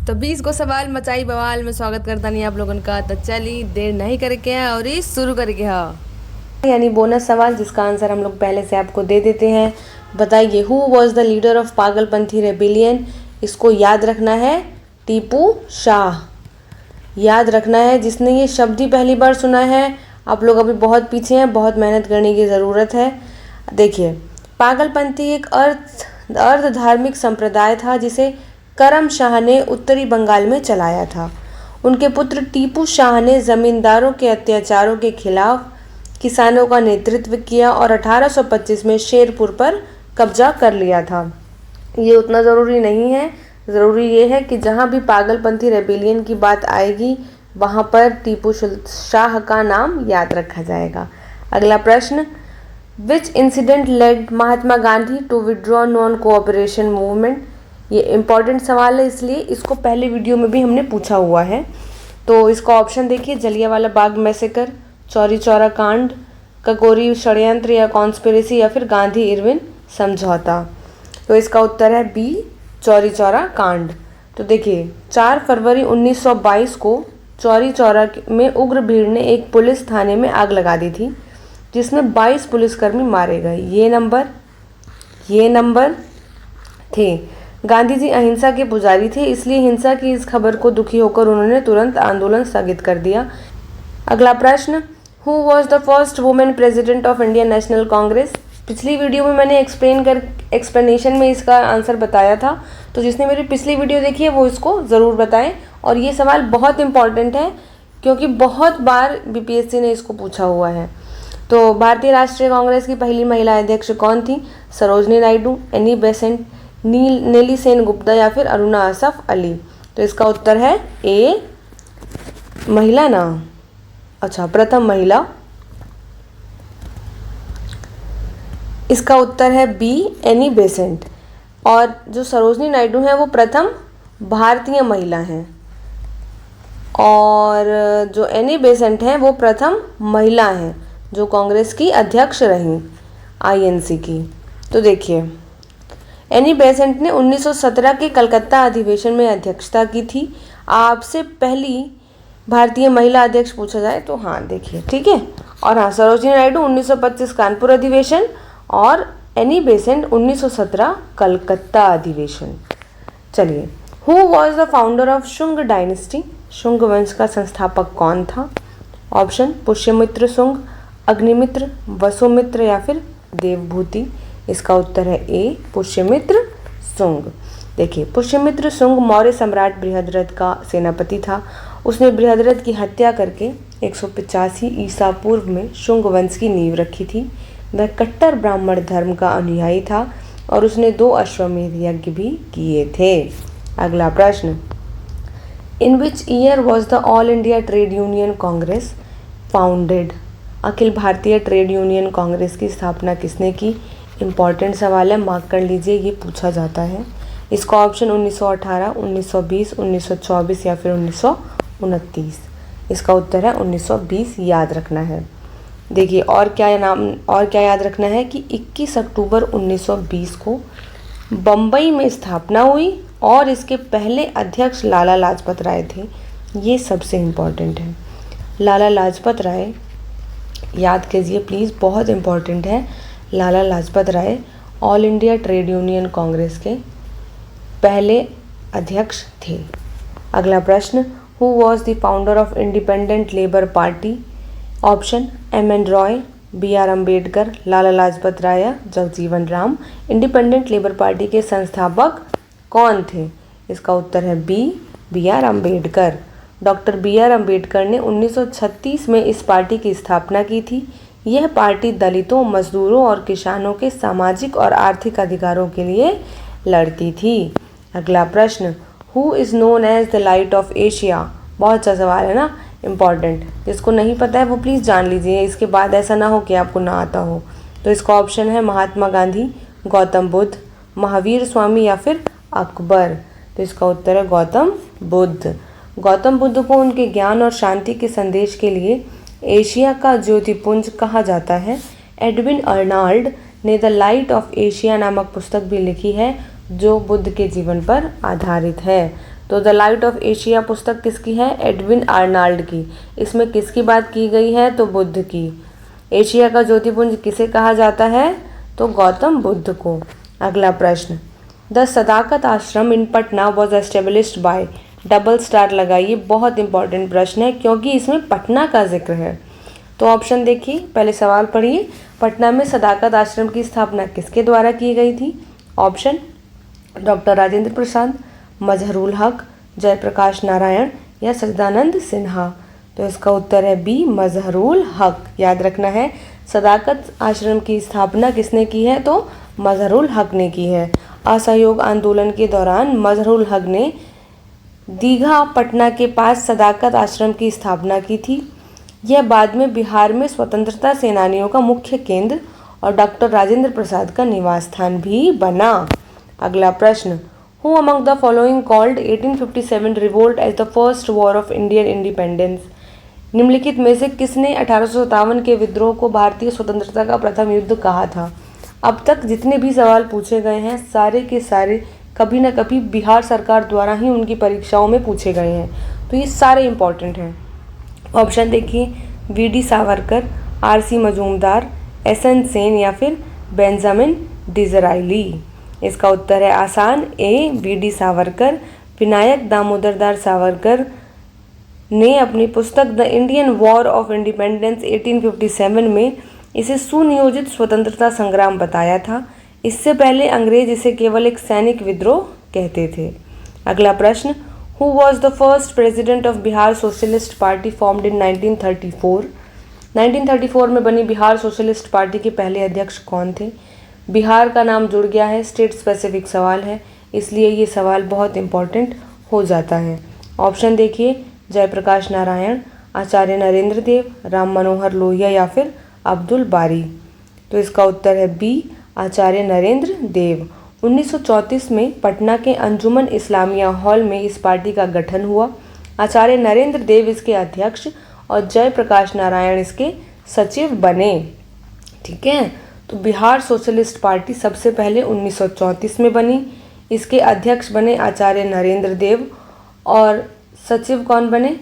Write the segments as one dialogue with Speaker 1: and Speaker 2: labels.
Speaker 1: तो 20 को सवाल मचाई बवाल में स्वागत करता नहीं आप लोगों का। तो चली देर नहीं करके है और इस शुरू करके है यानी बोनस सवाल जिसका आंसर हम लोग पहले से आपको दे देते हैं। बताइए who was the leader of Pagalpanthi rebellion. इसको याद रखना है, टीपू शाह याद रखना है। जिसने ये शब्द ही पहली बार सुना है आप लोग अभी बहुत पीछे हैं, बहुत मेहनत करने की ज़रूरत है। देखिए पागलपंथी एक अर्ध धार्मिक संप्रदाय था जिसे करम शाह ने उत्तरी बंगाल में चलाया था। उनके पुत्र टीपू शाह ने ज़मींदारों के अत्याचारों के खिलाफ किसानों का नेतृत्व किया और 1825 में शेरपुर पर कब्जा कर लिया था। ये उतना ज़रूरी नहीं है, ज़रूरी ये है कि जहाँ भी पागलपंथी रेबिलियन की बात आएगी वहाँ पर टीपू शाह का नाम याद रखा जाएगा। अगला प्रश्न, which incident led Mahatma Gandhi to withdraw non cooperation movement. ये इम्पॉर्टेंट सवाल है इसलिए इसको पहले वीडियो में भी हमने पूछा हुआ है। तो इसका ऑप्शन देखिए, जलियांवाला बाग मैसेकर, चौरी चौरा कांड, ककोरी षड्यंत्र या कॉन्स्पिरेसी या फिर गांधी इरविन समझौता। तो इसका उत्तर है बी, चौरी चौरा कांड। तो देखिए 4 फरवरी 1922 को चौरी चौरा में उग्र भीड़ ने एक पुलिस थाने में आग लगा दी थी जिसमें 22 पुलिसकर्मी मारे गए। ये नंबर थे। गांधी जी अहिंसा के पुजारी थे, इसलिए हिंसा की इस खबर को दुखी होकर उन्होंने तुरंत आंदोलन स्थगित कर दिया। अगला प्रश्न, who was the first women president of Indian national Congress. पिछली वीडियो में मैंने एक्सप्लेनेशन में इसका आंसर बताया था, तो जिसने मेरी पिछली वीडियो देखी है वो इसको ज़रूर बताएं। और ये सवाल बहुत इंपॉर्टेंट है क्योंकि बहुत बार बीपीएससी ने इसको पूछा हुआ है। तो भारतीय राष्ट्रीय कांग्रेस की पहली महिला अध्यक्ष कौन थी। सरोजनी नायडू, एनी बेसेंट, नेली सेन गुप्ता या फिर अरुणा असफ अली। तो इसका उत्तर है ए, महिला ना, अच्छा प्रथम महिला। इसका उत्तर है बी, एनी बेसेंट। और जो सरोजनी नायडू हैं वो प्रथम भारतीय महिला हैं और जो एनी बेसेंट हैं वो प्रथम महिला हैं जो कांग्रेस की अध्यक्ष रहीं आईएनसी की। तो देखिए एनी बेसेंट ने 1917 के कलकत्ता अधिवेशन में अध्यक्षता की थी। आपसे पहली भारतीय महिला अध्यक्ष पूछा जाए तो हाँ देखिए, ठीक है। और हाँ, सरोजनी नायडू 1925 कानपुर अधिवेशन और एनी बेसेंट 1917 कलकत्ता अधिवेशन। चलिए, who was the founder of Shunga dynasty. Shunga वंश का संस्थापक कौन था। ऑप्शन, पुष्यमित्र शुंग, अग्निमित्र, वसुमित्र या फिर देवभूति। इसका उत्तर है ए, पुष्यमित्र शुंग। देखिए पुष्यमित्र शुंग मौर्य सम्राट बृहद्रथ का सेनापति था। उसने बृहद्रथ की हत्या करके 185 ईसा पूर्व में शुंग वंश की नींव रखी थी। वह कट्टर ब्राह्मण धर्म का अनुयायी था और उसने 2 अश्वमेध यज्ञ भी किए थे। अगला प्रश्न, in which year was the All India Trade Union Congress founded. Akhil Bharatiya Trade Union Congress की स्थापना किसने की। इम्पॉर्टेंट सवाल है, मार्क कर लीजिए, ये पूछा जाता है। इसका ऑप्शन 1918, 1920, 1924 या फिर 1929। इसका उत्तर है 1920 याद रखना है। देखिए और क्या याद रखना है कि 21 अक्टूबर 1920 को बम्बई में स्थापना हुई और इसके पहले अध्यक्ष लाला लाजपत राय थे। ये सबसे इम्पॉर्टेंट है। लाला लाजपत राय याद कीजिए प्लीज़, बहुत इम्पॉर्टेंट है। Lala Lajpat Rai All India Trade Union Congress के पहले अध्यक्ष थे। अगला प्रश्न, who was the founder of Independent Labour Party. Option, M N. Roy, B R. Ambedkar, Lala Lajpat Rai, Jagjivan Ram. Independent Labour Party के संस्थापक कौन थे। इसका उत्तर है B R. Ambedkar. Doctor B R. Ambedkar ने 1936 में इस पार्टी की स्थापना की थी। यह पार्टी दलितों, मजदूरों और किसानों के सामाजिक और आर्थिक अधिकारों के लिए लड़ती थी। अगला प्रश्न, who is known as the light of Asia. बहुत अच्छा सवाल है ना, इम्पॉर्टेंट। जिसको नहीं पता है वो प्लीज़ जान लीजिए, इसके बाद ऐसा ना हो कि आपको ना आता हो। तो इसका ऑप्शन है महात्मा गांधी, गौतम बुद्ध, महावीर स्वामी या फिर अकबर। तो इसका उत्तर है गौतम बुद्ध। गौतम बुद्ध को उनके ज्ञान और शांति के संदेश के लिए एशिया का ज्योतिपुंज कहा जाता है। एडविन अर्नाल्ड ने द लाइट ऑफ एशिया नामक पुस्तक भी लिखी है जो बुद्ध के जीवन पर आधारित है। तो द लाइट ऑफ एशिया पुस्तक किसकी है? एडविन आर्नाल्ड की। इसमें किसकी बात की गई है? तो बुद्ध की। एशिया का ज्योतिपुंज किसे कहा जाता है? तो गौतम बुद्ध को। अगला प्रश्न, the Sadaqat Ashram in Patna was established by, double star लगाइए, बहुत इंपॉर्टेंट प्रश्न है क्योंकि इसमें पटना का जिक्र है। तो ऑप्शन देखिए, पहले सवाल पढ़िए, पटना में सदाकत आश्रम की स्थापना किसके द्वारा की गई थी? ऑप्शन, डॉक्टर राजेंद्र प्रसाद, मजहरुल हक, जयप्रकाश नारायण या सच्चिदानंद सिन्हा। तो इसका उत्तर है बी, मजहरुल हक। याद रखना है, सदाकत आश्रम की स्थापना किसने की है? तो मजहरुल हक ने की है। असहयोग आंदोलन के दौरान मजहरुल हक ने दीघा पटना के पास सदाकत आश्रम की स्थापना की थी। यह बाद में बिहार में स्वतंत्रता सेनानियों का मुख्य केंद्र और डॉक्टर राजेंद्र प्रसाद का निवास स्थान भी बना। अगला प्रश्न, who among the following called 1857 revolt as the first war of Indian independence? निम्नलिखित में से किसने 1857 के विद्रोह को भारतीय स्वतंत्रता का प्रथम युद्ध कहा था? अब तक जितने भी सवाल पूछे गए हैं सारे के सारे कभी न कभी बिहार सरकार द्वारा ही उनकी परीक्षाओं में पूछे गए हैं, तो ये सारे इंपॉर्टेंट हैं। ऑप्शन देखिए, VD. Savarkar, RC. Majumdar, SN. Sen या फिर बेंजामिन डिज़राइली। इसका उत्तर है आसान, ए, वी.डी. सावरकर। विनायक दामोदर दास सावरकर ने अपनी पुस्तक the Indian war of independence 1857 में इसे सुनियोजित स्वतंत्रता संग्राम बताया था। इससे पहले अंग्रेज इसे केवल एक सैनिक विद्रोह कहते थे। अगला प्रश्न, who was the first president of Bihar socialist party formed in 1934? 1934 में बनी बिहार सोशलिस्ट पार्टी के पहले अध्यक्ष कौन थे? बिहार का नाम जुड़ गया है, स्टेट स्पेसिफिक सवाल है, इसलिए ये सवाल बहुत इंपॉर्टेंट हो जाता है। ऑप्शन देखिए, जयप्रकाश नारायण, आचार्य नरेंद्र देव, राम मनोहर लोहिया या फिर अब्दुल बारी। तो इसका उत्तर है बी, आचार्य नरेंद्र देव। 1934 में पटना के अंजुमन इस्लामिया हॉल में इस पार्टी का गठन हुआ। आचार्य नरेंद्र देव इसके अध्यक्ष और जयप्रकाश नारायण इसके सचिव बने। ठीक है, तो बिहार सोशलिस्ट पार्टी सबसे पहले 1934 में बनी। इसके अध्यक्ष बने आचार्य नरेंद्र देव और सचिव कौन बने?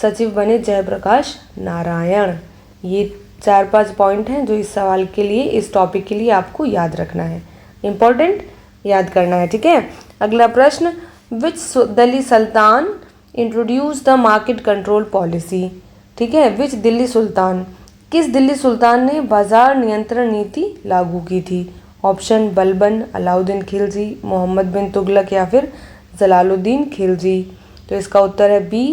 Speaker 1: सचिव बने जयप्रकाश नारायण। ये 4-5 पॉइंट हैं जो इस सवाल के लिए, इस टॉपिक के लिए आपको याद रखना है, इम्पोर्टेंट याद करना है। ठीक है, अगला प्रश्न, which Delhi sultan introduce the market control policy? ठीक है, विच दिल्ली सुल्तान, किस दिल्ली सुल्तान ने बाजार नियंत्रण नीति लागू की थी? ऑप्शन, बलबन, अलाउद्दीन खिलजी, मोहम्मद बिन तुगलक या फिर जलालुद्दीन खिलजी। तो इसका उत्तर है बी,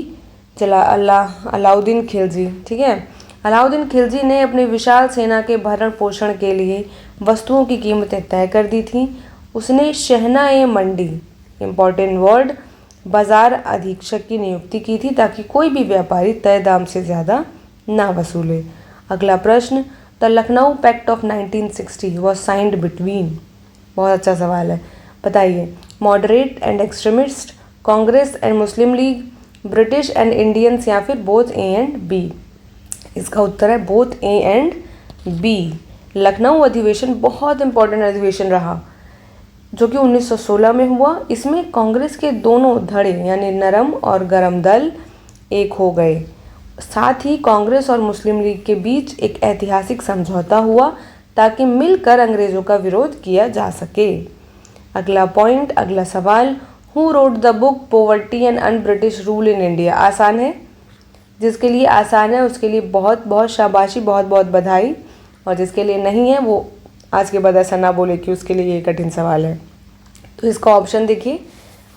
Speaker 1: अलाउद्दीन खिलजी। ठीक है, अलाउद्दीन खिलजी ने अपनी विशाल सेना के भरण पोषण के लिए वस्तुओं की कीमतें तय कर दी थीं। उसने शहना-ए मंडी, इम्पॉर्टेंट वर्ड, बाजार अधीक्षक की नियुक्ति की थी ताकि कोई भी व्यापारी तय दाम से ज़्यादा ना वसूले। अगला प्रश्न, the Lucknow pact of 1960 was signed between? बहुत अच्छा सवाल है, बताइए। Moderate and extremist, Congress and Muslim League, British and Indians या फिर बोथ ए एंड बी? इसका उत्तर है both A and B. Lucknow अधिवेशन बहुत इंपॉर्टेंट अधिवेशन रहा जो कि 1916 में हुआ। इसमें कांग्रेस के दोनों धड़े यानी नरम और गरम दल एक हो गए। साथ ही कांग्रेस और मुस्लिम लीग के बीच एक ऐतिहासिक समझौता हुआ ताकि मिलकर अंग्रेजों का विरोध किया जा सके। अगला पॉइंट, अगला सवाल, who wrote the book poverty and un British rule in India? आसान है, जिसके लिए आसान है उसके लिए बहुत बहुत शाबाशी, बहुत बहुत बधाई, और जिसके लिए नहीं है वो आज के बाद ऐसा ना बोले कि उसके लिए ये कठिन सवाल है। तो इसका ऑप्शन देखिए,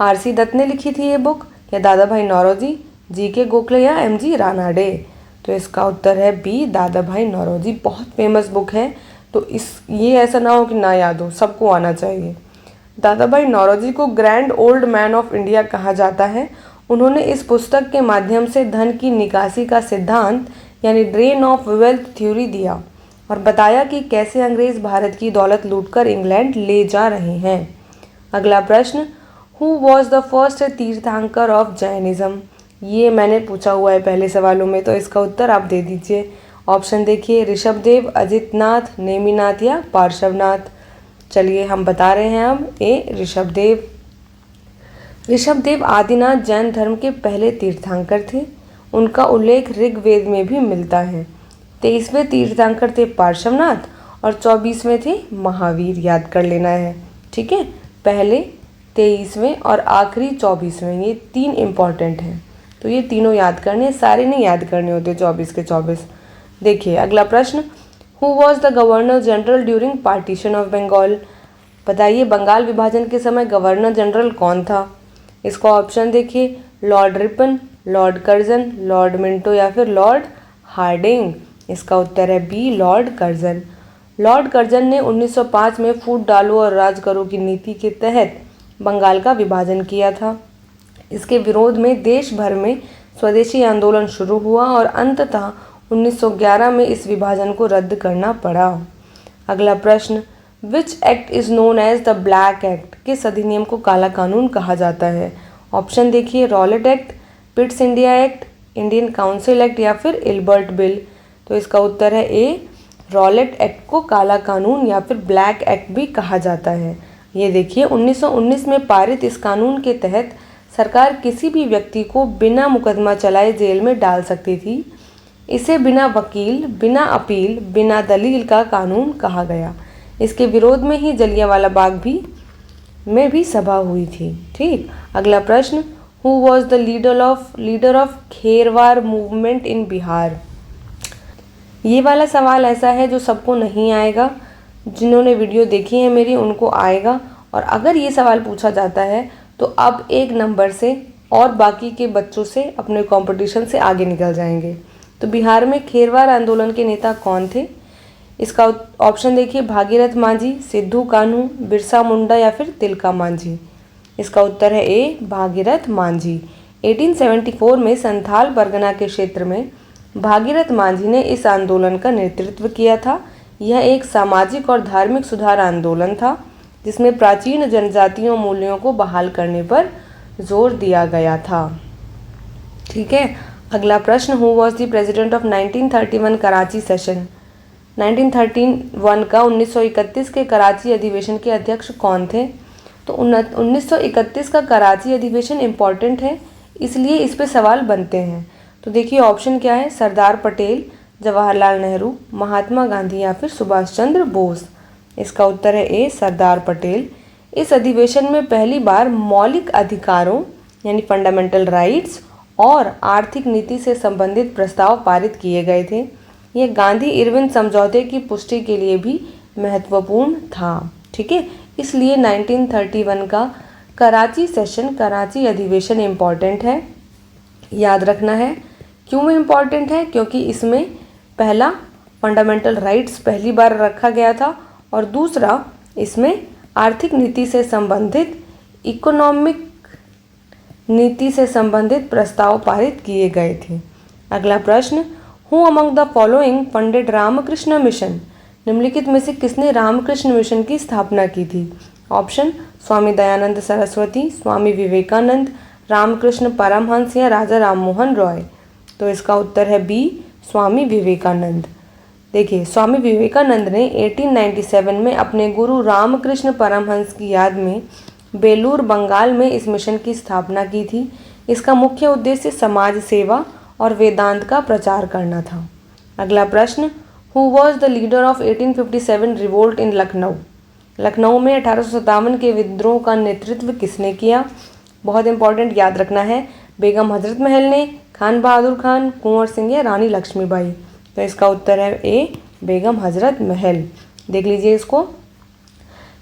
Speaker 1: आर.सी. दत्त ने लिखी थी ये बुक, या दादा भाई नौरोजी, जी.के. गोखले या एम.जी. रानाडे? तो इसका उत्तर है बी, दादा भाई नौरोजी। बहुत फेमस बुक है, तो ये ऐसा ना हो कि ना याद हो, सबको आना चाहिए। दादा भाई नौरोजी को grand old man of India कहा जाता है। उन्होंने इस पुस्तक के माध्यम से धन की निकासी का सिद्धांत यानी ड्रेन ऑफ वेल्थ थ्योरी दिया और बताया कि कैसे अंग्रेज भारत की दौलत लूटकर इंग्लैंड ले जा रहे हैं। अगला प्रश्न, हु वॉज द फर्स्ट तीर्थंकर ऑफ जैनिज्म? ये मैंने पूछा हुआ है पहले सवालों में, तो इसका उत्तर आप दे दीजिए। ऑप्शन देखिए, ऋषभदेव, अजितनाथ, नेमिनाथ या पार्श्वनाथ। चलिए हम बता रहे हैं अब, ए ऋषभदेव। ऋषभदेव आदिनाथ जैन धर्म के पहले तीर्थंकर थे। उनका उल्लेख ऋग्वेद में भी मिलता है। 23वें तीर्थंकर थे पार्श्वनाथ और 24वें थे महावीर। याद कर लेना है, ठीक है। पहले 23वें और आखिरी 24वें, ये 3 इम्पॉर्टेंट हैं। तो ये तीनों याद करने, सारे नहीं याद करने होते 24 के 24। देखिए अगला प्रश्न, who was the governor general during partition of Bengal. बताइए बंगाल विभाजन के समय गवर्नर जनरल कौन था। इसका ऑप्शन देखिए, Lord Ripon, Lord Curzon, Lord Minto या फिर लॉर्ड हार्डिंग। इसका उत्तर है B, Lord Curzon. Lord Curzon ने 1905 में फूट डालो और राज करो की नीति के तहत बंगाल का विभाजन किया था। इसके विरोध में देश भर में स्वदेशी आंदोलन शुरू हुआ और अंततः 1911 में इस विभाजन को रद्द करना पड़ा। अगला प्रश्न, which act is known as the black act. किस अधिनियम को काला कानून कहा जाता है। ऑप्शन देखिए, Rowlatt act, Pitt's India act, Indian council act या फिर इल्बर्ट बिल। तो इसका उत्तर है ए, रॉलेट एक्ट को काला कानून या फिर ब्लैक एक्ट भी कहा जाता है। ये देखिए 1919 में पारित इस कानून के तहत सरकार किसी भी व्यक्ति को बिना मुकदमा चलाए जेल में डाल सकती थी। इसे बिना वकील, बिना अपील, बिना दलील का कानून कहा गया। इसके विरोध में ही जलियांवाला बाग में भी सभा हुई थी। ठीक, अगला प्रश्न, who was the leader of Kherwar movement in Bihar. ये वाला सवाल ऐसा है जो सबको नहीं आएगा, जिन्होंने वीडियो देखी है मेरी उनको आएगा। और अगर ये सवाल पूछा जाता है तो अब 1 नंबर से और बाकी के बच्चों से अपने कंपटीशन से आगे निकल जाएंगे। तो बिहार में खेरवार आंदोलन के नेता कौन थे। इसका ऑप्शन देखिए, भागीरथ मांझी, सिद्धू कान्हू, बिरसा मुंडा या फिर तिलका मांझी। इसका उत्तर है ए, भागीरथ मांझी। 1874 में संथाल परगना के क्षेत्र में भागीरथ मांझी ने इस आंदोलन का नेतृत्व किया था। यह एक सामाजिक और धार्मिक सुधार आंदोलन था जिसमें प्राचीन जनजातीय मूल्यों को बहाल करने पर जोर दिया गया था। ठीक है, अगला प्रश्न, who was the president of 1931 Karachi session. 1931 का 1931 के कराची अधिवेशन के अध्यक्ष कौन थे। तो 1931 का कराची अधिवेशन इम्पॉर्टेंट है, इसलिए इस पे सवाल बनते हैं। तो देखिए ऑप्शन क्या है, सरदार पटेल, जवाहरलाल नेहरू, महात्मा गांधी या फिर सुभाष चंद्र बोस। इसका उत्तर है ए, सरदार पटेल। इस अधिवेशन में पहली बार मौलिक अधिकारों यानी फंडामेंटल राइट्स और आर्थिक नीति से संबंधित प्रस्ताव पारित किए गए थे। यह गांधी इरविन समझौते की पुष्टि के लिए भी महत्वपूर्ण था। ठीक है, इसलिए 1931 का कराची सेशन, कराची अधिवेशन इम्पॉर्टेंट है, याद रखना है। क्यों इम्पॉर्टेंट है, क्योंकि इसमें पहला फंडामेंटल राइट्स पहली बार रखा गया था और दूसरा इसमें आर्थिक नीति से संबंधित, इकोनॉमिक नीति से संबंधित प्रस्ताव पारित किए गए थे। अगला प्रश्न, who among the following funded Ramakrishna Mission. निम्नलिखित में से किसने रामकृष्ण मिशन की स्थापना की थी। ऑप्शन, स्वामी दयानंद सरस्वती, स्वामी विवेकानंद, रामकृष्ण परमहंस या राजा राममोहन रॉय। तो इसका उत्तर है बी, स्वामी विवेकानंद। देखिए स्वामी विवेकानंद ने 1897 में अपने गुरु रामकृष्ण परमहंस की याद में बेलूर बंगाल में इस मिशन की स्थापना की थी। इसका मुख्य उद्देश्य समाज सेवा और वेदांत का प्रचार करना था। अगला प्रश्न, who was the leader of 1857 revolt in Lucknow. Lucknow में 1857 के विद्रोह का नेतृत्व किसने किया। बहुत इंपॉर्टेंट, याद रखना है। बेगम हजरत महल ने, खान बहादुर खान, कुंवर सिंह या रानी लक्ष्मीबाई। तो इसका उत्तर है ए, बेगम हजरत महल। देख लीजिए इसको,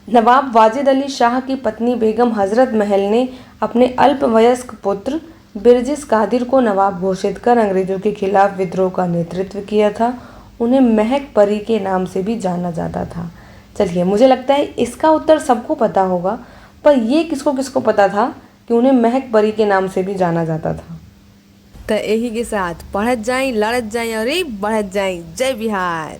Speaker 1: नवाब वाजिद अली शाह की पत्नी बेगम हजरत महल ने अपने अल्पवयस्क पुत्र बिरजिस कादिर को नवाब घोषित कर अंग्रेजों के खिलाफ विद्रोह का नेतृत्व किया था। उन्हें महक परी के नाम से भी जाना जाता था। चलिए, मुझे लगता है इसका उत्तर सबको पता होगा, पर ये किसको किसको पता था कि उन्हें महक परी के नाम से भी जाना जाता था। तो यही के साथ पढ़त जाएं, लड़त जाएं और बढ़त जाएं। जय बिहार।